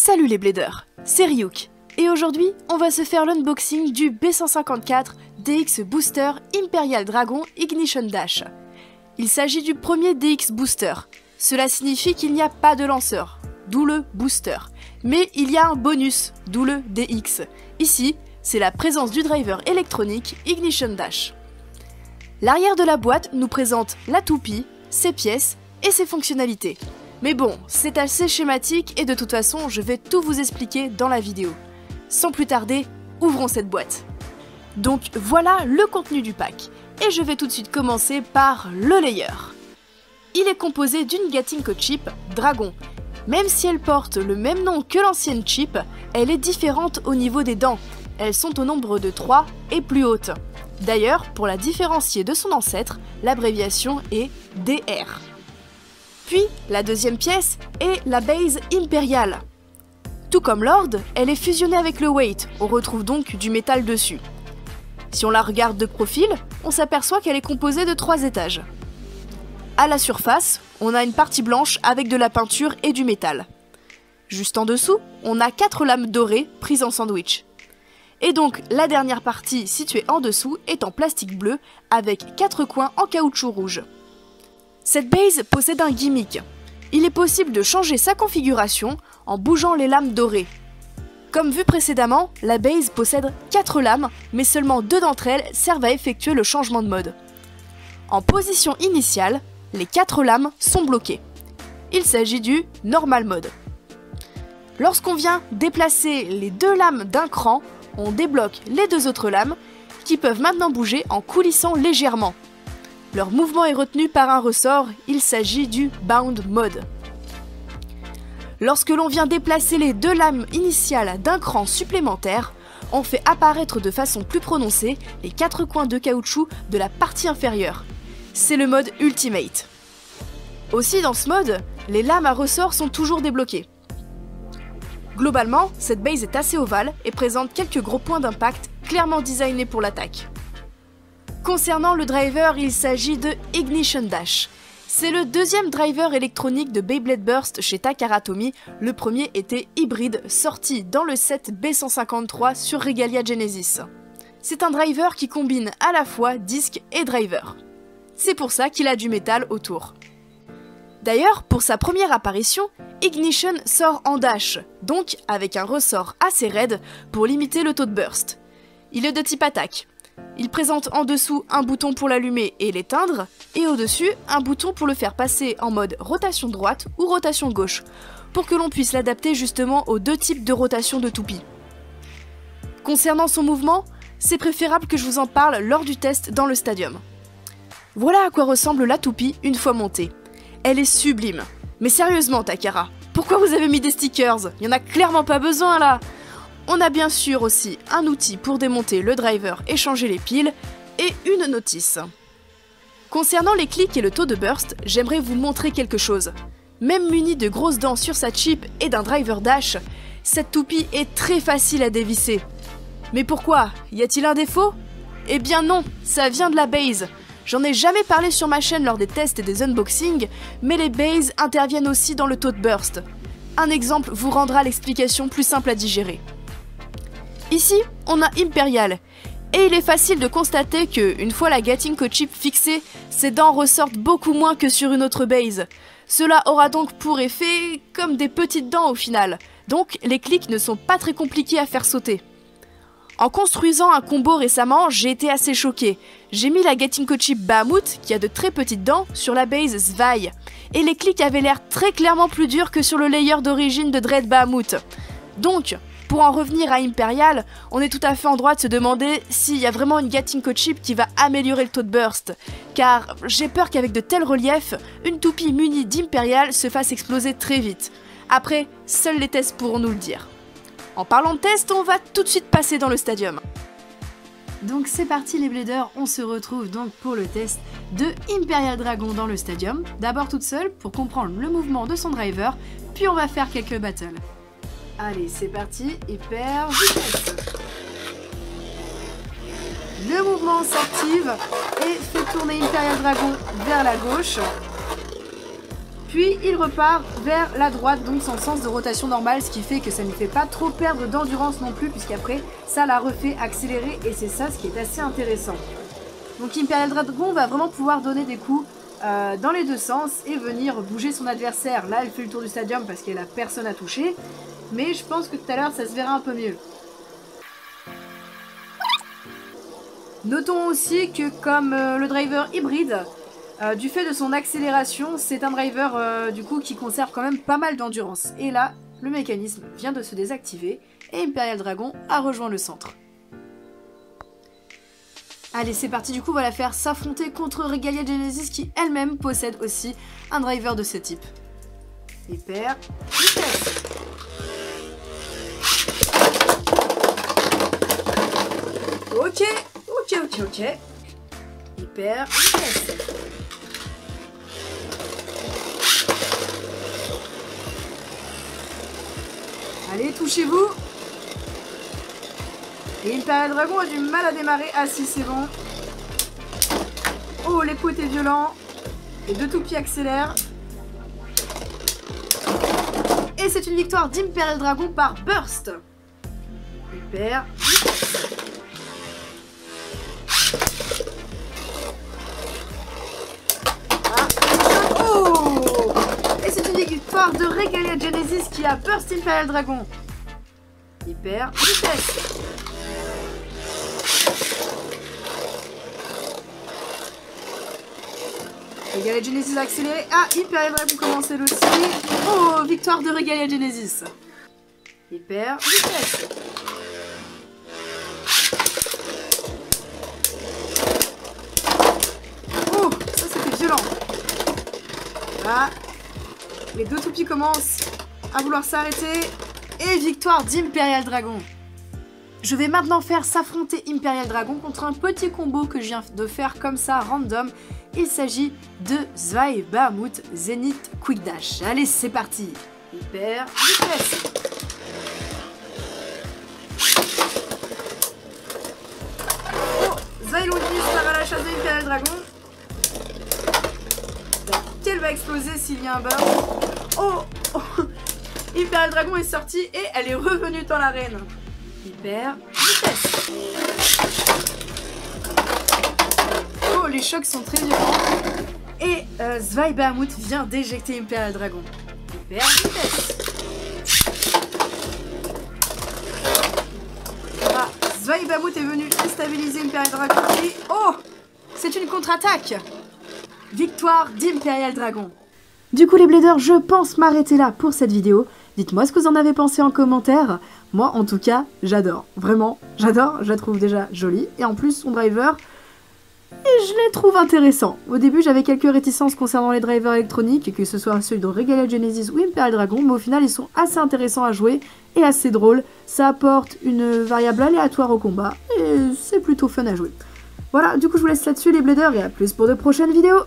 Salut les bladers, c'est Ryuk, et aujourd'hui on va se faire l'unboxing du B154 DX Booster Imperial Dragon Ignition Dash. Il s'agit du premier DX Booster, cela signifie qu'il n'y a pas de lanceur, d'où le booster, mais il y a un bonus, d'où le DX. Ici, c'est la présence du driver électronique Ignition Dash. L'arrière de la boîte nous présente la toupie, ses pièces et ses fonctionnalités. Mais bon, c'est assez schématique et de toute façon, je vais tout vous expliquer dans la vidéo. Sans plus tarder, ouvrons cette boîte. Donc voilà le contenu du pack. Et je vais tout de suite commencer par le layer. Il est composé d'une Gatinko chip Dragon. Même si elle porte le même nom que l'ancienne chip, elle est différente au niveau des dents. Elles sont au nombre de 3 et plus hautes. D'ailleurs, pour la différencier de son ancêtre, l'abréviation est DR. Puis, la deuxième pièce est la base Imperial. Tout comme Lord, elle est fusionnée avec le weight, on retrouve donc du métal dessus. Si on la regarde de profil, on s'aperçoit qu'elle est composée de 3 étages. À la surface, on a une partie blanche avec de la peinture et du métal. Juste en dessous, on a 4 lames dorées prises en sandwich. Et donc, la dernière partie située en dessous est en plastique bleu avec 4 coins en caoutchouc rouge. Cette base possède un gimmick. Il est possible de changer sa configuration en bougeant les lames dorées. Comme vu précédemment, la base possède 4 lames, mais seulement 2 d'entre elles servent à effectuer le changement de mode. En position initiale, les 4 lames sont bloquées. Il s'agit du Normal Mode. Lorsqu'on vient déplacer les 2 lames d'un cran, on débloque les 2 autres lames qui peuvent maintenant bouger en coulissant légèrement. Leur mouvement est retenu par un ressort, il s'agit du Bound Mode. Lorsque l'on vient déplacer les 2 lames initiales d'un cran supplémentaire, on fait apparaître de façon plus prononcée les 4 coins de caoutchouc de la partie inférieure. C'est le mode Ultimate. Aussi dans ce mode, les lames à ressort sont toujours débloquées. Globalement, cette base est assez ovale et présente quelques gros points d'impact clairement designés pour l'attaque. Concernant le driver, il s'agit de Ignition Dash. C'est le deuxième driver électronique de Beyblade Burst chez Takara Tomy, le premier était hybride, sorti dans le set B153 sur Regalia Genesis. C'est un driver qui combine à la fois disque et driver. C'est pour ça qu'il a du métal autour. D'ailleurs, pour sa première apparition, Ignition sort en dash, donc avec un ressort assez raide pour limiter le taux de burst. Il est de type attaque. Il présente en dessous un bouton pour l'allumer et l'éteindre, et au-dessus un bouton pour le faire passer en mode rotation droite ou rotation gauche, pour que l'on puisse l'adapter justement aux 2 types de rotation de toupie. Concernant son mouvement, c'est préférable que je vous en parle lors du test dans le stadium. Voilà à quoi ressemble la toupie une fois montée. Elle est sublime. Mais sérieusement Takara, pourquoi vous avez mis des stickers? Il n'y en a clairement pas besoin là! On a bien sûr aussi un outil pour démonter le driver et changer les piles, et une notice. Concernant les clics et le taux de burst, j'aimerais vous montrer quelque chose. Même munie de grosses dents sur sa chip et d'un driver dash, cette toupie est très facile à dévisser. Mais pourquoi? Y a-t-il un défaut? Eh bien non, ça vient de la base. J'en ai jamais parlé sur ma chaîne lors des tests et des unboxings, mais les bases interviennent aussi dans le taux de burst. Un exemple vous rendra l'explication plus simple à digérer. Ici, on a Imperial, et il est facile de constater que, une fois la Gatinko chip fixée, ses dents ressortent beaucoup moins que sur une autre base. Cela aura donc pour effet comme des petites dents au final, donc les clics ne sont pas très compliqués à faire sauter. En construisant un combo récemment, j'ai été assez choquée. J'ai mis la Gatinko chip Bahamut, qui a de très petites dents, sur la base Zwei, et les clics avaient l'air très clairement plus durs que sur le layer d'origine de Dread Bahamut. Donc, pour en revenir à Imperial, on est tout à fait en droit de se demander s'il y a vraiment une Gatinko chip qui va améliorer le taux de burst, car j'ai peur qu'avec de tels reliefs, une toupie munie d'Imperial se fasse exploser très vite. Après, seuls les tests pourront nous le dire. En parlant de tests, on va tout de suite passer dans le stadium. Donc c'est parti les bladers, on se retrouve donc pour le test de Imperial Dragon dans le stadium. D'abord toute seule pour comprendre le mouvement de son driver, puis on va faire quelques battles. Allez, c'est parti, hyper vitesse. Le mouvement s'active et fait tourner Imperial Dragon vers la gauche. Puis il repart vers la droite, donc son sens de rotation normal, ce qui fait que ça ne fait pas trop perdre d'endurance non plus, puisqu'après ça la refait accélérer et c'est ça ce qui est assez intéressant. Donc Imperial Dragon va vraiment pouvoir donner des coups dans les deux sens et venir bouger son adversaire. Là elle fait le tour du stadium parce qu'elle a personne à toucher, mais je pense que tout à l'heure ça se verra un peu mieux. Notons aussi que comme le driver hybride, du fait de son accélération, c'est un driver du coup qui conserve quand même pas mal d'endurance. Et là, le mécanisme vient de se désactiver et Imperial Dragon a rejoint le centre. Allez, c'est parti, du coup on va la faire s'affronter contre Regalia Genesis qui elle-même possède aussi un driver de ce type. Hyper vitesse. Ok. Hyper vitesse. Allez, touchez-vous. Et Imperial Dragon a du mal à démarrer. Ah si, c'est bon. Oh, les coups étaient violents. Les deux toupies accélèrent. Et c'est une victoire d'Imperial Dragon par Burst. Hyper vitesse. Victoire de Regalia Genesis qui a Burst Imperial Dragon. Hyper vitesse. Regalia Genesis a accéléré. Ah, Imperial Dragon commence elle aussi. Oh, victoire de Regalia Genesis. Hyper vitesse. Oh, ça c'était violent. Ah. Les deux toupies commencent à vouloir s'arrêter. Et victoire d'Imperial Dragon. Je vais maintenant faire s'affronter Imperial Dragon contre un petit combo que je viens de faire comme ça, random. Il s'agit de Zwei Bahamut Zenith Quick Dash. Allez, c'est parti. Hyper vitesse. Oh, Zwei Longinus part à la chasse de Imperial Dragon. Qu'elle va exploser s'il y a un burst. Oh, Imperial Dragon est sortie et elle est revenue dans l'arène. Hyper vitesse. Oh, les chocs sont très violents. Et Zwei Bahamut vient d'éjecter Imperial Dragon. Hyper vitesse. Ah, Zwei Bahamut est venu déstabiliser Imperial Dragon. Et oh, c'est une contre-attaque. Victoire d'Imperial Dragon. Du coup les bladers, je pense m'arrêter là pour cette vidéo. Dites-moi ce que vous en avez pensé en commentaire. Moi en tout cas, j'adore. Vraiment, j'adore. Je la trouve déjà jolie. Et en plus son driver, je les trouve intéressants. Au début j'avais quelques réticences concernant les drivers électroniques, que ce soit celui de Regalia Genesis ou Imperial Dragon. Mais au final ils sont assez intéressants à jouer et assez drôles. Ça apporte une variable aléatoire au combat. Et c'est plutôt fun à jouer. Voilà, du coup je vous laisse là-dessus les bladers et à plus pour de prochaines vidéos.